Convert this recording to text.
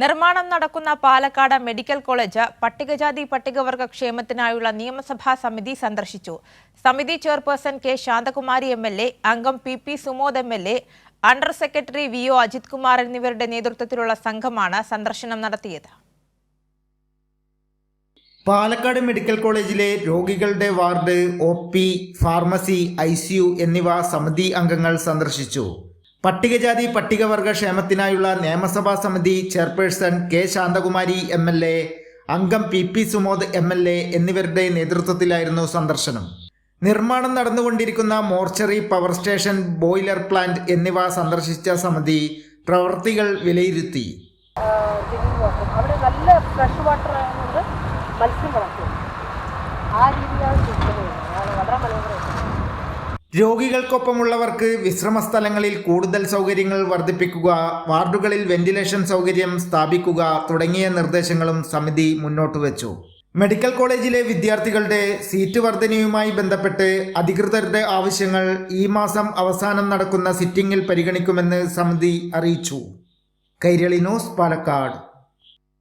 നിർമ്മാണം നടക്കുന്ന Palakkad medical college പട്ടികജാതി പട്ടികവർഗ ക്ഷേമത്തിനായുള്ള നിയമസഭാ സമിതി സന്ദർശിച്ചു. സമിതി ചെയർപേഴ്സൺ കെ ശാന്തകുമാരി എംഎൽഎ, അംഗം P Sumod MLA, under secretary V O. Ajith Kumar എന്നിവരുടെ നേതൃത്വത്തിലുള്ള സംഘമാണ് സന്ദർശനം നടത്തിയത്. പാലക്കാട് മെഡിക്കൽ കോളേജിലെ രോഗികളുടെ വാർഡ്, OP, ഫാർമസി, ICU എന്നിവ സമിതി അംഗങ്ങൾ സന്ദർശിച്ചു. പട്ടികജാതി പട്ടികവർഗ ക്ഷേമത്തിനായുള്ള നിയമസഭാ സമിതി ചെയർപേഴ്സൺ കെ ശാന്തകുമാരി MLA, അംഗം പി സുമോദ് MLA എന്നിവരുടെ നേതൃത്വത്തിലായിരുന്നു സന്ദർശനം. നിർമ്മാണം നടന്നുകൊണ്ടിരിക്കുന്ന mortuary, power station, boiler plant എന്നിവ സന്ദർശിച്ച സമിതി പ്രവൃത്തികൾ വിലയിരുത്തി. അവിടെ നല്ല ഫ്രഷ് വാട്ടർ ആയതുകൊണ്ട് മത്സ്യം വളർത്തും. ആ രീതിയാണ് വളരെ മനോഹരമാണ്. രോഗികൾക്കൊപ്പമുള്ളവർക്ക് വിശ്രമ സ്ഥലങ്ങളിൽ കൂടുതൽ സൗകര്യങ്ങൾ വർദ്ധിപ്പിക്കുക, വാർഡുകളിൽ വെന്റിലേഷൻ സൗകര്യം സ്ഥാപിക്കുക തുടങ്ങിയ നിർദ്ദേശങ്ങളും സമിതി മുന്നോട്ട് വെച്ചു. മെഡിക്കൽ കോളേജിലെ വിദ്യാർത്ഥികളുടെ സീറ്റ് വർധനയുമായി ബന്ധപ്പെട്ട് അധികൃതരുടെ ആവശ്യങ്ങൾ ഈ മാസം അവസാനം നടക്കുന്ന സിറ്റിംഗിൽ പരിഗണിക്കുമെന്ന് സമിതി അറിയിച്ചു. കൈരളി ന്യൂസ്, പാലക്കാട്.